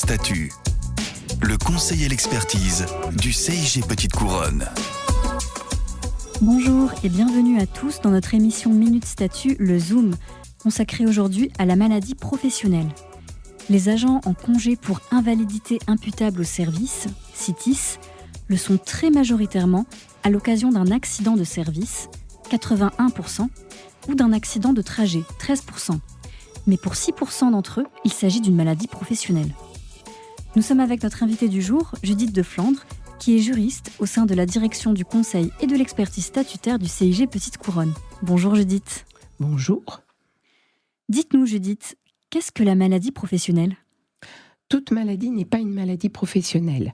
Statut, le conseil et l'expertise du CIG Petite Couronne. Bonjour et bienvenue à tous dans notre émission Minute Statut, le Zoom, consacrée aujourd'hui à la maladie professionnelle. Les agents en congé pour invalidité imputable au service, CITIS, le sont très majoritairement à l'occasion d'un accident de service, 81%, ou d'un accident de trajet, 13%. Mais pour 6% d'entre eux, il s'agit d'une maladie professionnelle. Nous sommes avec notre invitée du jour, Judith de Flandre, qui est juriste au sein de la direction du conseil et de l'expertise statutaire du CIG Petite Couronne. Bonjour Judith. Bonjour. Dites-nous Judith, qu'est-ce que la maladie professionnelle ? Toute maladie n'est pas une maladie professionnelle.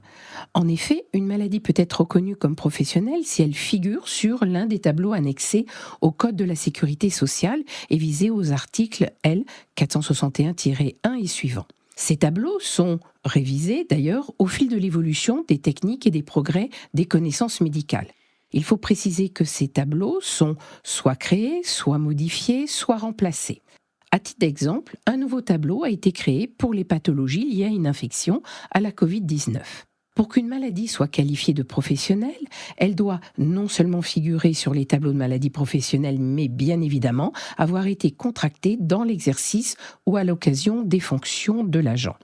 En effet, une maladie peut être reconnue comme professionnelle si elle figure sur l'un des tableaux annexés au Code de la sécurité sociale et visés aux articles L 461-1 et suivants. Ces tableaux sont révisés d'ailleurs au fil de l'évolution des techniques et des progrès des connaissances médicales. Il faut préciser que ces tableaux sont soit créés, soit modifiés, soit remplacés. À titre d'exemple, un nouveau tableau a été créé pour les pathologies liées à une infection à la Covid-19. Pour qu'une maladie soit qualifiée de professionnelle, elle doit non seulement figurer sur les tableaux de maladies professionnelles, mais bien évidemment avoir été contractée dans l'exercice ou à l'occasion des fonctions de l'agent.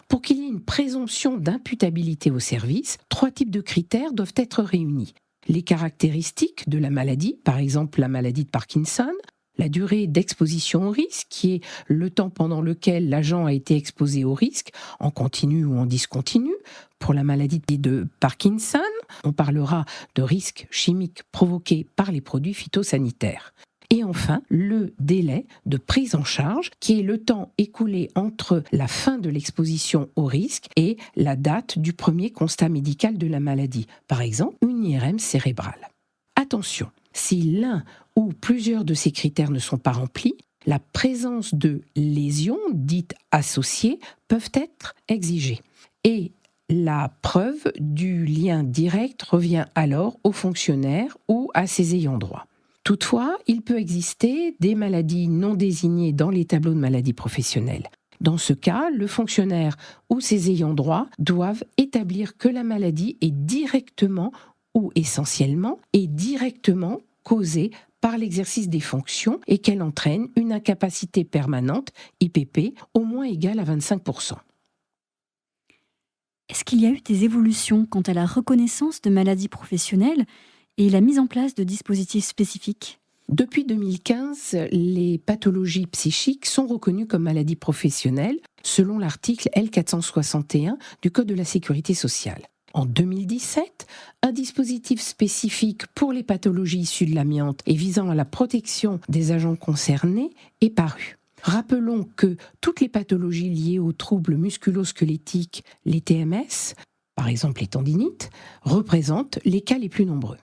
Pour qu'il y ait une présomption d'imputabilité au service, 3 types de critères doivent être réunis. Les caractéristiques de la maladie, par exemple la maladie de Parkinson, la durée d'exposition au risque, qui est le temps pendant lequel l'agent a été exposé au risque, en continu ou en discontinu. Pour la maladie de Parkinson, on parlera de risques chimiques provoqués par les produits phytosanitaires. Et enfin, le délai de prise en charge, qui est le temps écoulé entre la fin de l'exposition au risque et la date du premier constat médical de la maladie, par exemple une IRM cérébrale. Attention, si l'un ou plusieurs de ces critères ne sont pas remplis, la présence de lésions dites associées peuvent être exigées. Et la preuve du lien direct revient alors au fonctionnaire ou à ses ayants droit. Toutefois, il peut exister des maladies non désignées dans les tableaux de maladies professionnelles. Dans ce cas, le fonctionnaire ou ses ayants droit doivent établir que la maladie est directement ou essentiellement causée par l'exercice des fonctions et qu'elle entraîne une incapacité permanente, IPP, au moins égale à 25%. Est-ce qu'il y a eu des évolutions quant à la reconnaissance de maladies professionnelles et la mise en place de dispositifs spécifiques ? Depuis 2015, les pathologies psychiques sont reconnues comme maladies professionnelles selon l'article L 461 du Code de la sécurité sociale. En 2017, un dispositif spécifique pour les pathologies issues de l'amiante et visant à la protection des agents concernés est paru. Rappelons que toutes les pathologies liées aux troubles musculo-squelettiques, les TMS, par exemple les tendinites, représentent les cas les plus nombreux.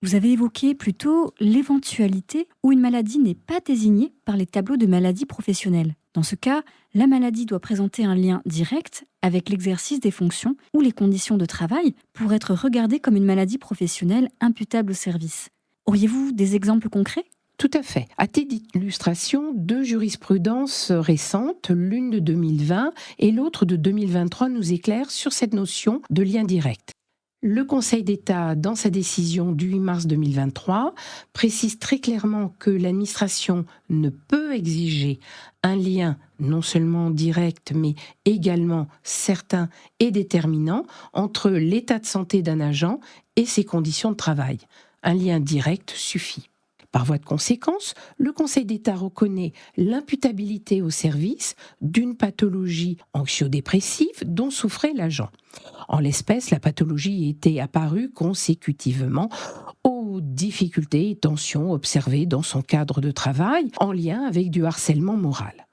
Vous avez évoqué plutôt l'éventualité où une maladie n'est pas désignée par les tableaux de maladies professionnelles. Dans ce cas, la maladie doit présenter un lien direct avec l'exercice des fonctions ou les conditions de travail pour être regardée comme une maladie professionnelle imputable au service. Auriez-vous des exemples concrets ? Tout à fait. À titre d'illustration, 2 jurisprudences récentes, l'une de 2020 et l'autre de 2023, nous éclairent sur cette notion de lien direct. Le Conseil d'État, dans sa décision du 8 mars 2023, précise très clairement que l'administration ne peut exiger un lien non seulement direct, mais également certain et déterminant entre l'état de santé d'un agent et ses conditions de travail. Un lien direct suffit. Par voie de conséquence, le Conseil d'État reconnaît l'imputabilité au service d'une pathologie anxio-dépressive dont souffrait l'agent. En l'espèce, la pathologie était apparue consécutivement aux difficultés et tensions observées dans son cadre de travail en lien avec du harcèlement moral.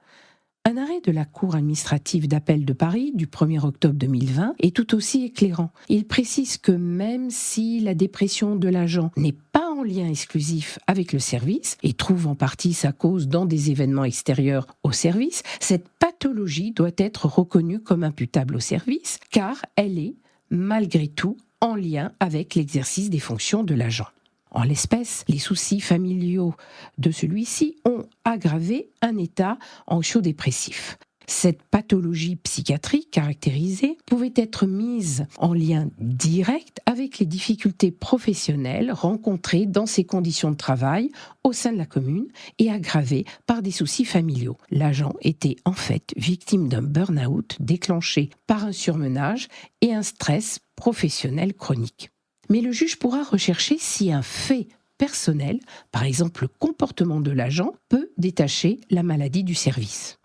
Un arrêt de la Cour administrative d'appel de Paris du 1er octobre 2020 est tout aussi éclairant. Il précise que même si la dépression de l'agent n'est pas en lien exclusif avec le service et trouve en partie sa cause dans des événements extérieurs au service, cette pathologie doit être reconnue comme imputable au service car elle est, malgré tout, en lien avec l'exercice des fonctions de l'agent. En l'espèce, les soucis familiaux de celui-ci ont aggravé un état anxio-dépressif. Cette pathologie psychiatrique caractérisée pouvait être mise en lien direct avec les difficultés professionnelles rencontrées dans ces conditions de travail au sein de la commune et aggravées par des soucis familiaux. L'agent était en fait victime d'un burn-out déclenché par un surmenage et un stress professionnel chronique. Mais le juge pourra rechercher si un fait personnel, par exemple le comportement de l'agent, peut détacher la maladie du service.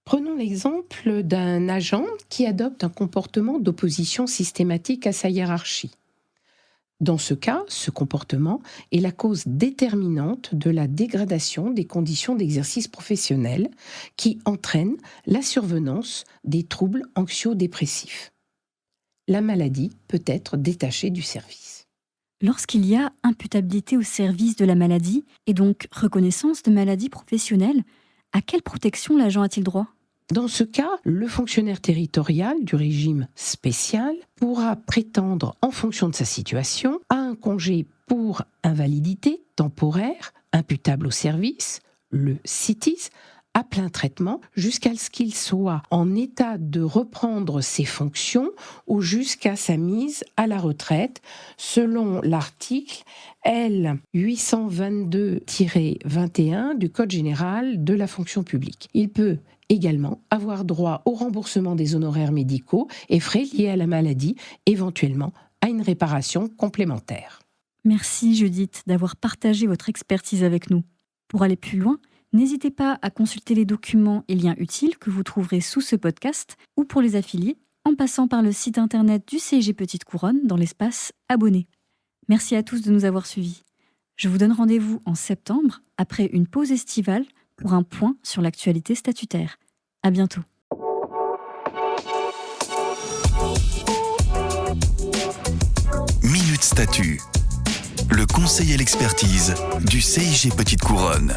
Prenons l'exemple d'un agent qui adopte un comportement d'opposition systématique à sa hiérarchie. Dans ce cas, ce comportement est la cause déterminante de la dégradation des conditions d'exercice professionnel qui entraîne la survenance des troubles anxio-dépressifs. La maladie peut être détachée du service. Lorsqu'il y a imputabilité au service de la maladie et donc reconnaissance de maladie professionnelle, à quelle protection l'agent a-t-il droit ? Dans ce cas, le fonctionnaire territorial du régime spécial pourra prétendre, en fonction de sa situation, à un congé pour invalidité temporaire imputable au service, le CITIS, à plein traitement jusqu'à ce qu'il soit en état de reprendre ses fonctions ou jusqu'à sa mise à la retraite, selon l'article L. 822-21 du Code général de la fonction publique. Il peut également avoir droit au remboursement des honoraires médicaux et frais liés à la maladie, éventuellement à une réparation complémentaire. Merci Judith d'avoir partagé votre expertise avec nous. Pour aller plus loin, n'hésitez pas à consulter les documents et liens utiles que vous trouverez sous ce podcast ou pour les affiliés en passant par le site internet du CIG Petite Couronne dans l'espace Abonnés. Merci à tous de nous avoir suivis. Je vous donne rendez-vous en septembre après une pause estivale pour un point sur l'actualité statutaire. À bientôt. Minute Statut. Le conseil et l'expertise du CIG Petite Couronne.